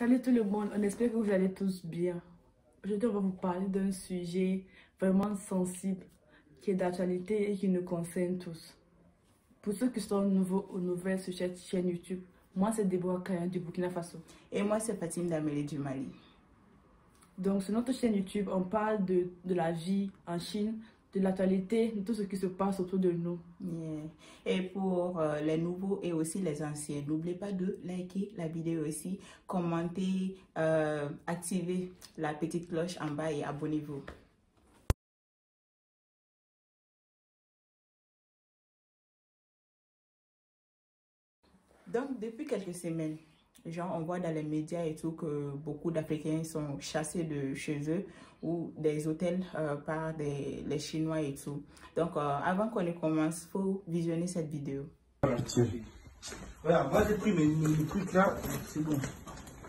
Salut tout le monde, on espère que vous allez tous bien. Aujourd'hui, on va vous parler d'un sujet vraiment sensible qui est d'actualité et qui nous concerne tous. Pour ceux qui sont nouveaux ou nouvelles sur cette chaîne YouTube, moi c'est Déborah Kayan du Burkina Faso. Et moi c'est Fatim Damele du Mali. Donc sur notre chaîne YouTube, on parle de la vie en Chine, de l'actualité, de tout ce qui se passe autour de nous. Yeah. Et pour les nouveaux et aussi les anciens, n'oubliez pas de liker la vidéo aussi, commenter, activer la petite cloche en bas et abonnez-vous. Donc depuis quelques semaines, genre on voit dans les médias et tout que beaucoup d'Africains sont chassés de chez eux ou des hôtels par les Chinois et tout. Donc avant qu'on ne commence, il faut visionner cette vidéo. Voilà, moi j'ai pris mes trucs là, c'est bon.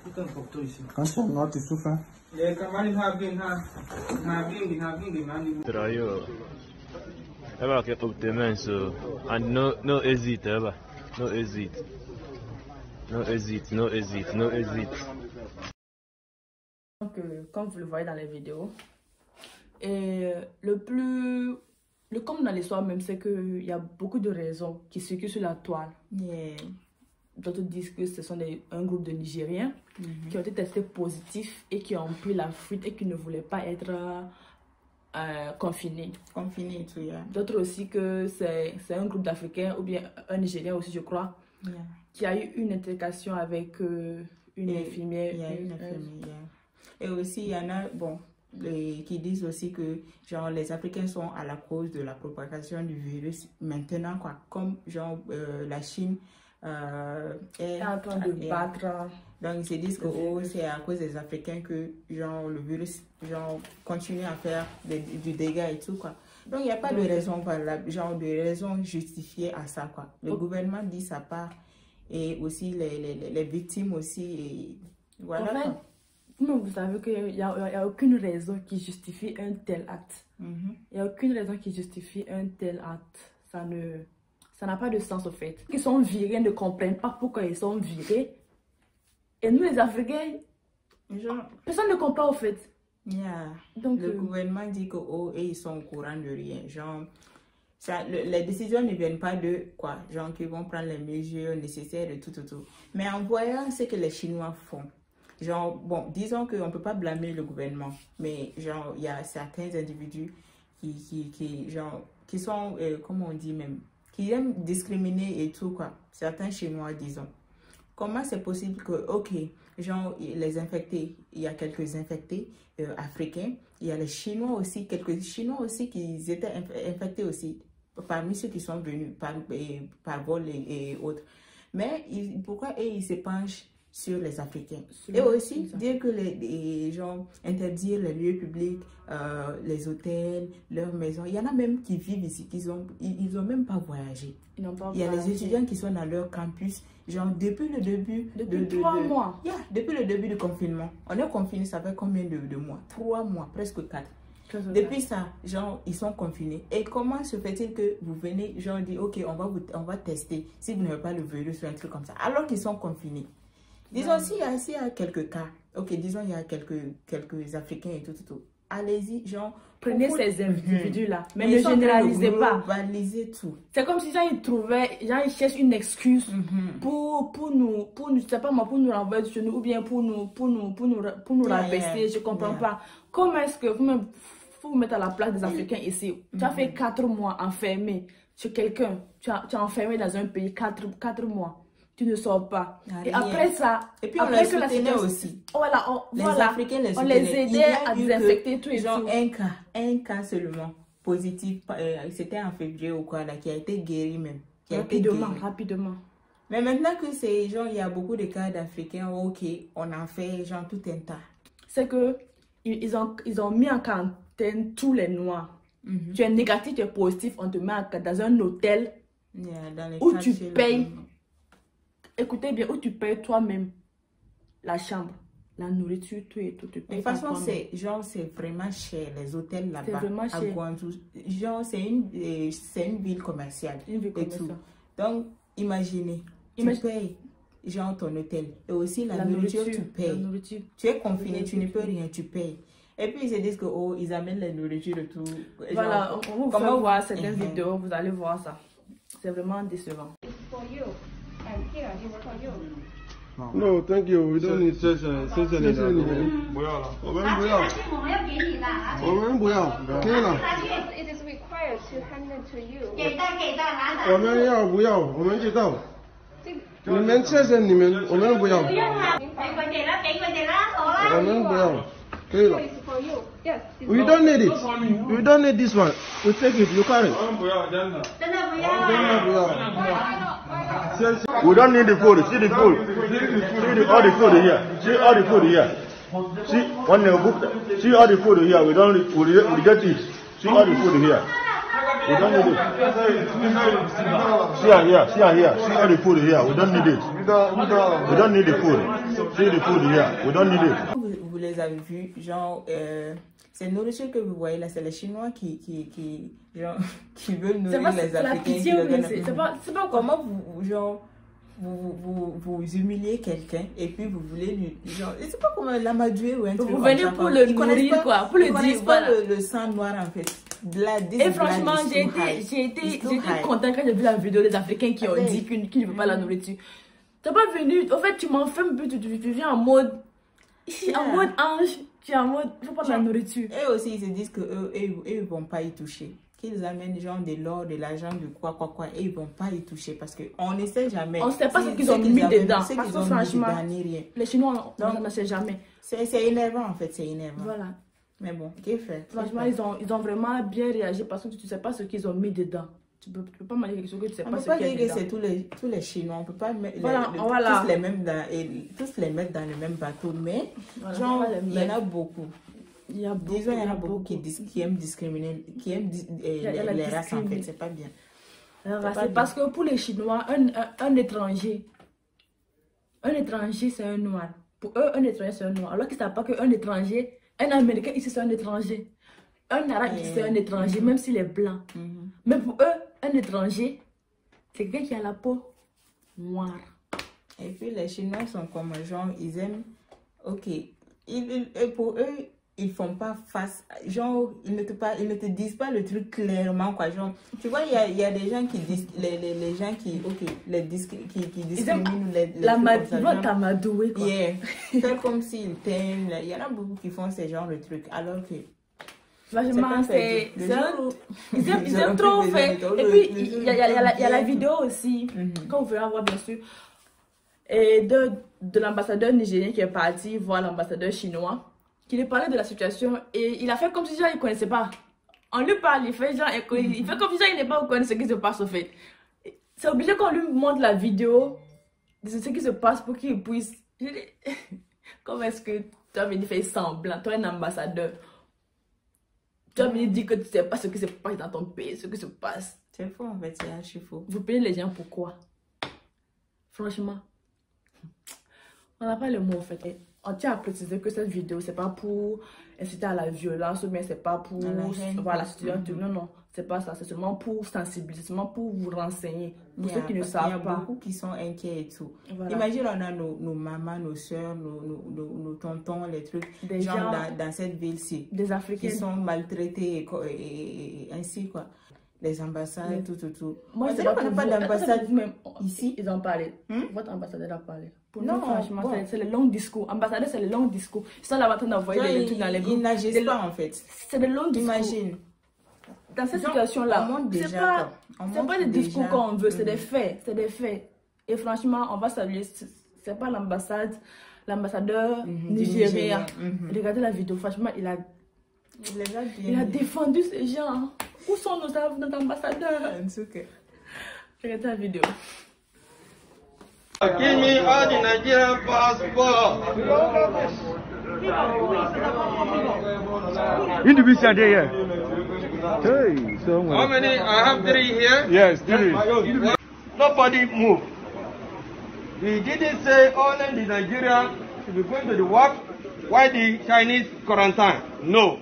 Tout un porteur ici. Quand tu es noir, tu souffres. Hein? No hesitate ever. No hesitate. No hesitate, no hesitate, no hesitate. Donc, comme vous le voyez dans les vidéos, et comme dans l'histoire même, c'est qu'il y a beaucoup de raisons qui circulent sur la toile. Yeah. D'autres disent que ce sont un groupe de Nigériens qui ont été testés positifs et qui ont pris la fuite et qui ne voulaient pas être confinés. Confinés et tout, yeah. D'autres aussi que c'est un groupe d'Africains ou bien un Nigérien aussi, je crois, Yeah. qui a eu une intercation avec une infirmière. Et aussi, il y en a, bon, qui disent aussi que genre, les Africains sont à la cause de la propagation du virus maintenant, quoi. Comme genre, la Chine est en train de battre. Donc, ils se disent que c'est à cause des Africains que genre, le virus genre, continue à faire du dégât et tout, quoi. Donc, il n'y a pas de raison, genre de raison justifiée à ça, quoi. Le gouvernement dit sa part et aussi les victimes aussi. Et voilà, en fait, vous savez qu'il n'y a aucune raison qui justifie un tel acte. Il n'y a aucune raison qui justifie un tel acte. Ça n'a pas de sens, au fait. Ceux qui sont virés ne comprennent pas pourquoi ils sont virés. Et nous, les Africains, genre, personne ne comprend, au fait. Yeah. Donc, le gouvernement dit que et ils sont au courant de rien. Genre, les décisions ne viennent pas de quoi, genre qu'ils vont prendre les mesures nécessaires et tout. Mais en voyant ce que les Chinois font, genre, bon, disons qu'on ne peut pas blâmer le gouvernement, mais genre, il y a certains individus qui sont, comment on dit même, qui aiment discriminer et tout, quoi. Certains Chinois, disons. Comment c'est possible que, ok, genre, les infectés, il y a quelques infectés africains, il y a les Chinois aussi, quelques Chinois aussi qui étaient infectés aussi, parmi ceux qui sont venus par vol et autres. Mais pourquoi ils se penchent sur les Africains? Et aussi dire que les gens interdire les lieux publics, les hôtels, leurs maisons. Il y en a même qui vivent ici, ils ont même pas voyagé. Il y a les étudiants qui sont dans leur campus, genre depuis le début depuis 3 mois. Yeah, depuis le début du confinement. On est confiné, ça fait combien de mois? 3 mois, presque 4. Depuis ça, genre, ils sont confinés. Et comment se fait-il que vous venez, genre, dire, ok, on va tester si vous n'avez pas le virus ou un truc comme ça, alors qu'ils sont confinés? Disons, s'il y a quelques cas, ok, disons, il y a quelques Africains et tout. Allez-y, genre... Prenez ces individus-là, mais ne généralisez pas. Globalisez tout. C'est comme si ils cherchent une excuse pour nous, je sais pas moi, pour nous renvoyer chez nous, ou bien pour nous rabaisser, je comprends pas. Comment est-ce que vous mettez à la place des Africains ici? Tu as fait 4 mois enfermé chez quelqu'un, tu as enfermé dans un pays 4 mois. Tu ne sors pas. Et après ça, et puis on les soutenait aussi. Voilà, Africains les on les aidait à désinfecter tout et tout. Un cas seulement positif, c'était en février ou quoi, là, qui a été guéri même. Rapidement. Mais maintenant que c'est genre, il y a beaucoup de cas d'Africains, ok, on en fait genre tout un tas. C'est que ils ont mis en quarantaine tous les Noirs. Tu es négatif, tu es positif, on te met dans un hôtel où tu payes. Écoutez bien, où tu payes toi-même la chambre, la nourriture, tout et tout. De toute façon, c'est vraiment cher, les hôtels là-bas. C'est vraiment cher. À Guangzhou. Genre, c'est une ville commerciale. Et tout. Donc, imaginez, tu payes genre ton hôtel. Et aussi la nourriture, tu payes. Tu es confiné, tu ne peux rien, tu payes. Et puis ils se disent que oh, ils amènent la nourriture et tout. Voilà, on va voir certaines vidéos, vous allez voir ça. C'est vraiment décevant. No, thank you. We don't need it is required to hand it to you. 我们要不要？我们知道。你们谢谢你们，我们不要。我们不要。可以了。We don't need it. We don't need this one. We take it. You carry. 我们不要，真的。真的不要。真的不要。We don't need the food. See the food. See all the food here. See all the food here. See when you book. See all the food here. We don't. We get it. See all the food here. We don't need it. See here. See here. See all the food here. We don't need it. We don't need the food. See the food here. We don't need it. Vous les avez vus, genre, c'est une nourriture que vous voyez là, c'est les Chinois qui veulent nourrir les Africains. C'est pas comment vous humiliez quelqu'un et puis vous voulez lui, genre, c'est pas comme l'amadouer ou un truc. Vous venez pour le nourrir, quoi, pour le dire, voilà. Le sang noir en fait. Et franchement, j'ai été content quand j'ai vu la vidéo des Africains qui ont dit qu'ils ne veulent pas la nourriture. T'as pas venu, en fait, tu m'enfermes, tu viens en mode. En mode ange, tu es en mode, il faut pas de la nourriture. Et aussi, ils se disent qu'eux, ils vont pas y toucher. Qu'ils amènent genre de l'or, de l'argent, de quoi, et ils vont pas y toucher parce qu'on ne sait jamais. On ne sait pas ce qu'ils ont mis dedans. Parce que franchement, les Chinois, on ne sait jamais. C'est énervant en fait, c'est énervant. Voilà. Mais bon, qu'est-ce fait? Franchement, ils ont vraiment bien réagi parce que tu ne sais pas ce qu'ils ont mis dedans. Tu peux pas manger quelque chose que tu sais pas ce qu'il y a dedans. On peut pas dire que c'est tous les Chinois, on peut pas mettre tous les mettre dans le même bateau, mais genre, il y en a beaucoup. Disons, il y en a beaucoup qui aiment discriminer, qui aiment les races en fait, c'est pas bien. C'est parce que pour les Chinois, un étranger, c'est un noir. Pour eux, un étranger, c'est un noir. Alors qu'ils ne savent pas qu'un étranger, un Américain ici, c'est un étranger. Un Arabe ici, c'est un étranger, même s'il est blanc. Mais pour eux, un étranger, c'est quelqu'un qui a la peau noire. Et puis les Chinois sont comme genre, ils aiment, ok, pour eux, ils font pas face, genre, ils ne te disent pas le truc clairement, quoi, genre, tu vois, il y a des gens qui disent, les gens qui, ok, qui discriminent ils vont t'amadouer, quoi. Yeah, c'est comme s'ils t'aiment, il y en a beaucoup qui font ce genre de trucs, alors que, franchement, ils aiment trop faire. Et puis, il y a la vidéo aussi, quand vous verrez voir, bien sûr, et de l'ambassadeur nigérien qui est parti voir l'ambassadeur chinois, qui lui parlait de la situation, et il a fait comme si genre, il ne connaissait pas. On lui parle, il fait comme si genre, il n'est pas au courant de ce qui se passe au fait. C'est obligé qu'on lui montre la vidéo de ce qui se passe pour qu'il puisse... Comment est-ce que tu as venu faire semblant, toi un ambassadeur? Tu as venu dire que tu ne sais pas ce qui se passe dans ton pays, ce qui se passe. C'est faux en fait, c'est archi faux. Vous payez les gens pourquoi? Franchement, on n'a pas le mot en fait. On tient à préciser que cette vidéo, c'est pas pour inciter à la violence ou bien c'est pas pour... Voilà, non, non, c'est pas ça. C'est seulement pour sensibiliser, seulement pour vous renseigner. Pour ceux qui ne savent pas. Il y a beaucoup qui sont inquiets et tout. Voilà. Imagine, on a nos mamans, nos soeurs, nos tontons, les trucs. Des gens dans cette ville-ci. Des Africains. Qui sont maltraités et ainsi quoi. Les ambassades, tout. Moi, je ne connais pas d'ambassade ici. Ils ont parlé. Votre ambassadeur a parlé. Pour nous, franchement, c'est le long discours. Ambassadeur, c'est le long discours. Ils sont là en train d'envoyer des trucs dans les groupes. Ils n'agissent pas en fait. C'est le long discours. Imagine. Dans cette situation-là, c'est pas des discours qu'on veut, c'est des faits. C'est des faits. Et franchement, on va saluer. C'est pas l'ambassadeur nigérien. Regardez la vidéo. Franchement, il a défendu ces gens. Où sont nos ambassadeurs? Regardez la vidéo. Give me all the Nigerian passport. Individual there. Hey, how many? I have 3 here. Yes, 3. Nobody move. We didn't say only the Nigerians should be going to the work while the Chinese quarantine. No.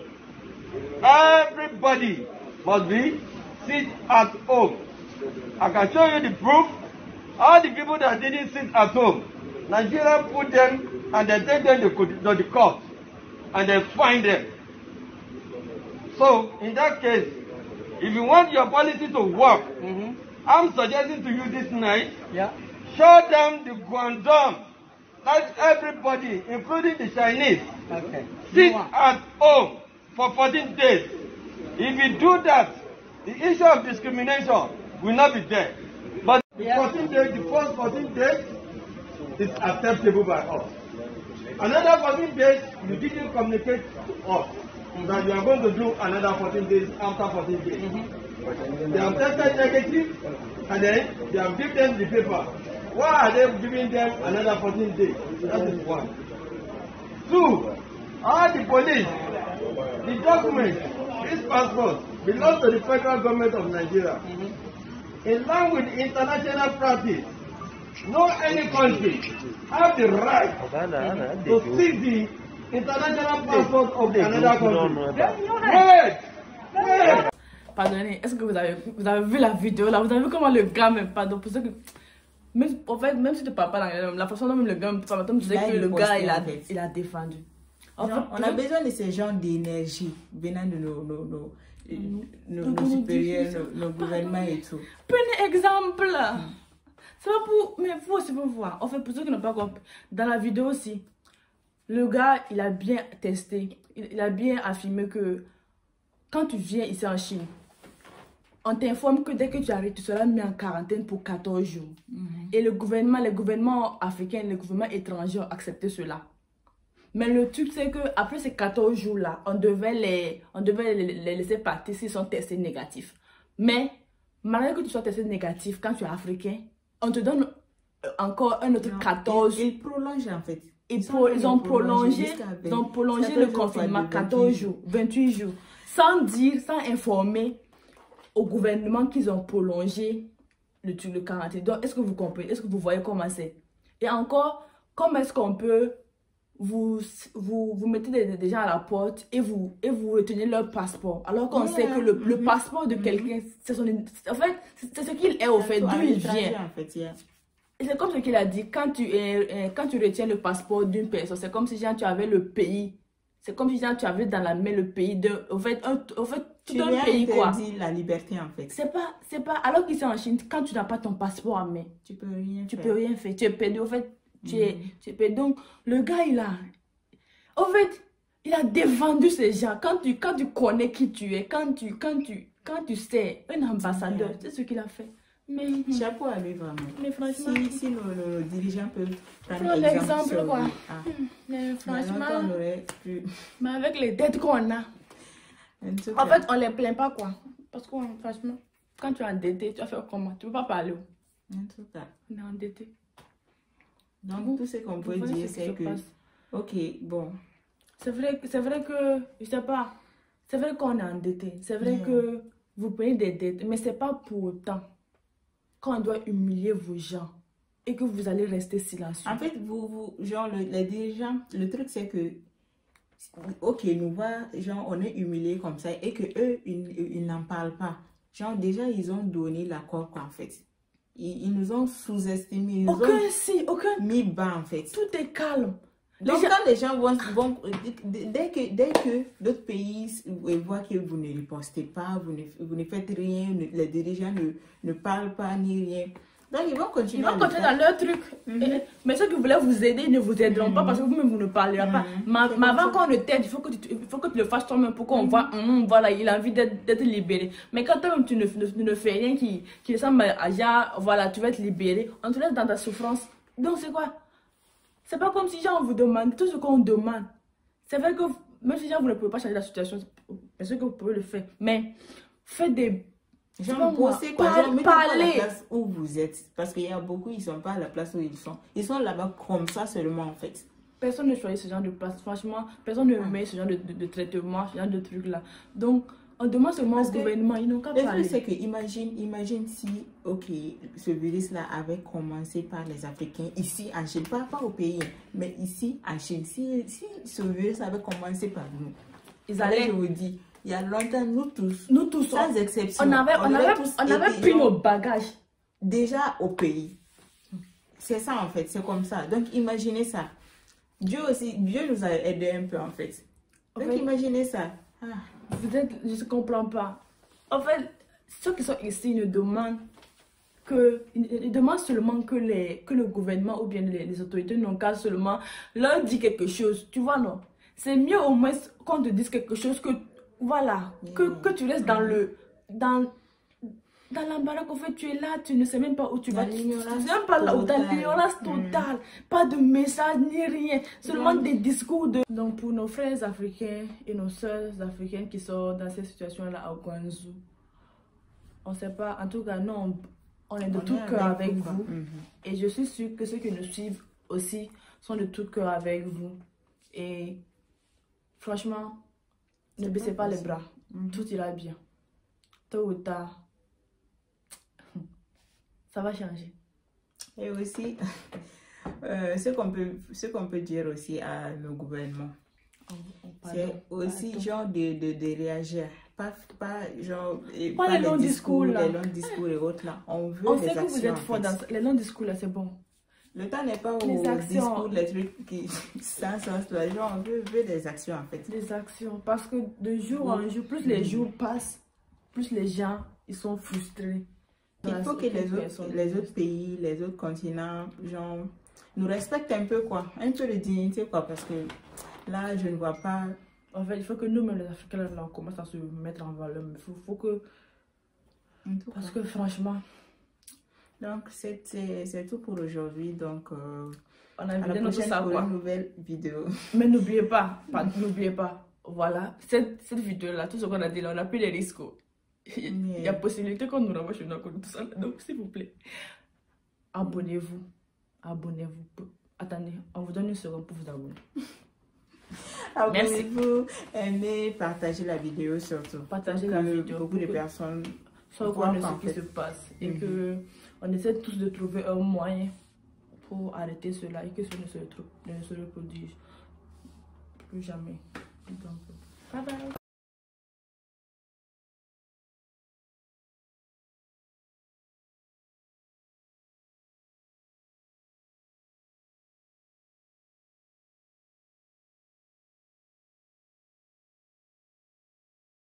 Everybody must be sit at home. I can show you the proof. All the people that didn't sit at home, Nigeria put them and they take them to the court and they fine them. So, in that case, if you want your policy to work, I'm suggesting to you this night, show them the Guangdong. Let everybody, including the Chinese, sit at home for 14 days. If you do that, the issue of discrimination will not be there. But the 14 days, the first 14 days is acceptable by us. Another 14 days, you didn't communicate to us that you are going to do another 14 days after 14 days. They have tested negative and then they have given them the paper. Why are they giving them another 14 days? That is one. Two, all the police, the documents, this passport belongs to the federal government of Nigeria. In line with international practice, no any country have the right to seize the international passport of another country. Wait! Pardonnez, est-ce que vous avez vu la vidéo là? Vous avez vu comment le gars, même, pardon, pour ceux que... Même, en fait, même si tu ne parles pas dans la façon dont même le gars, tu disais que le gars, il a défendu. En fait, on a besoin de ce genre d'énergie venant de nos supérieurs, nos gouvernements et tout. Prenez exemple. C'est pas pour... Mais vous aussi, vous voir. En fait, pour ceux qui n'ont pas compris, dans la vidéo aussi, le gars, il a bien testé. Il a bien affirmé que quand tu viens ici en Chine, on t'informe que dès que tu arrives, tu seras mis en quarantaine pour 14 jours. Et les gouvernements africains, les gouvernements étrangers ont accepté cela. Mais le truc, c'est qu'après ces 14 jours-là, on devait les laisser partir s'ils sont testés négatifs. Mais, malgré que tu sois testé négatif, quand tu es africain, on te donne encore un autre 14 jours. Ils prolongent en fait. Ils ont prolongé le confinement 14 jours, 28 jours. Sans dire, sans informer au gouvernement qu'ils ont prolongé le quarantaine. Donc, est-ce que vous comprenez? Est-ce que vous voyez comment c'est? Et encore, comment est-ce qu'on peut vous mettez des gens à la porte et vous retenez leur passeport alors qu'on sait que le passeport de quelqu'un, c'est ce qu'il est au fait, d'où il vient. C'est comme ce qu'il a dit, quand tu retiens le passeport d'une personne, c'est comme si genre, tu avais le pays. C'est comme si genre, tu avais dans la main le pays de... Au fait, tout un pays quoi. Tu la liberté en fait. C'est pas... Alors qu'ici en Chine, quand tu n'as pas ton passeport en main, tu peux rien faire. Tu es perdu. Au fait, tu es perdu. Donc, le gars, il a défendu ces gens. Quand tu connais qui tu es, quand tu sais, un ambassadeur, c'est ce qu'il a fait. Mais, chapeau à lui vraiment. Mais franchement, si nos dirigeants peuvent prendre l'exemple quoi. Mais franchement, mais avec les dettes qu'on a, en fait, on les plaint pas quoi. Parce que franchement, quand tu es endetté, tu vas faire comment? Tu peux pas parler. En tout cas, on est endetté. Donc tout ce qu'on peut dire, c'est que, ok, bon. C'est vrai que, je sais pas, c'est vrai qu'on est endetté. C'est vrai que vous payez des dettes, mais c'est pas pour autant qu'on doit humilier vos gens et que vous allez rester silencieux. En fait, genre, les dirigeants, le truc c'est que, ok, on est humiliés comme ça et que eux, ils n'en parlent pas. Genre, déjà, ils ont donné l'accord, quoi, en fait. Ils nous ont sous-estimés, ils nous ont mis bas, en fait. Tout est calme. Donc, quand les gens vont dès que d'autres pays voient que vous ne ripostez pas, vous ne faites rien, les dirigeants ne parlent pas ni rien, donc ils vont continuer. Ils vont continuer dans leur truc. Mais ceux qui voulaient vous aider ne vous aideront pas parce que vous-même vous ne parlerez pas. Mais avant qu'on ne t'aide, il faut que tu le fasses toi-même pour qu'on voit, voilà, il a envie d'être libéré. Mais quand toi-même tu ne fais rien qui ressemble à genre, voilà, tu vas être libéré, on te laisse dans ta souffrance. Donc c'est quoi? C'est pas comme si genre, on vous demande tout ce qu'on demande. C'est vrai que même si genre, vous ne pouvez pas changer la situation, c'est sûr que vous pouvez le faire. Mais faites des... Genre, bossez quoi, genre, mettez-vous à la place où vous êtes. Parce qu'il y a beaucoup, ils ne sont pas à la place où ils sont. Ils sont là-bas comme ça seulement en fait. Personne ne choisit ce genre de place. Franchement, personne ne met ce genre de traitement, ce genre de trucs-là. Donc, on demande seulement au gouvernement, ils n'ont qu'à parler. Le truc, c'est que imagine si, ok, ce virus-là avait commencé par les Africains ici en Chine, pas au pays, mais ici en Chine. Si ce virus avait commencé par nous, je vous dis, il y a longtemps, nous tous, sans exception, on avait pris nos bagages. Déjà au pays. c'est ça en fait, c'est comme ça. Donc imaginez ça. Dieu nous a aidés un peu en fait. Donc imaginez ça. Je ne comprends pas. En fait, ceux qui sont ici ne demandent seulement que le gouvernement ou bien les autorités n'ont qu'à seulement leur dire quelque chose. Tu vois, non? C'est mieux au moins qu'on te dise quelque chose que, voilà, que tu restes dans l'embarras qu'en fait tu es là, tu ne sais même pas où tu vas. Tu ne sais même pas là où tu as l'ignorance totale. Pas de message ni rien. Seulement des discours de... Donc pour nos frères africains et nos soeurs africaines qui sont dans cette situation-là à Guangzhou, on ne sait pas, en tout cas, non, on est de tout cœur avec vous. Et je suis sûre que ceux qui nous suivent aussi sont de tout cœur avec vous. Et franchement, ne baissez pas les bras. Tout ira bien. Tôt ou tard, ça va changer. Et aussi, ce qu'on peut dire aussi à nos gouvernements, c'est aussi genre de réagir. Pas genre... Pas les longs discours là. Les longs discours et autres là. On sait que vous êtes fort dans les longs discours là, c'est bon. Le temps n'est pas aux discours, les trucs qui sans sens là. Genre on veut des actions en fait. Des actions. Parce que de jour en jour, plus les jours passent, plus les gens ils sont frustrés. Il faut que les autres pays, les autres continents, genre, nous respectent un peu quoi. Un peu de dignité quoi. Parce que là, je ne vois pas... En fait, il faut que nous-mêmes, les Africains, là, on commence à se mettre en valeur. Il faut que... Parce que franchement... Donc, c'est tout pour aujourd'hui. Donc, on a vidé notre savoir. Une nouvelle vidéo. Mais n'oubliez pas, voilà, cette vidéo-là, tout ce qu'on a dit là, on a pris les risques. Il y a possibilité qu'on nous renvoie chez nous, tout ça. Donc, s'il vous plaît, abonnez-vous. Abonnez-vous. Attendez, on vous donne une seconde pour vous abonner. Abonnez-vous, aimez, partagez la vidéo surtout. Partagez la vidéo. Beaucoup de personnes soient au courant de ce qui se passe. Et que on essaie tous de trouver un moyen pour arrêter cela et que ce ne se reproduise plus jamais. Donc, bye bye.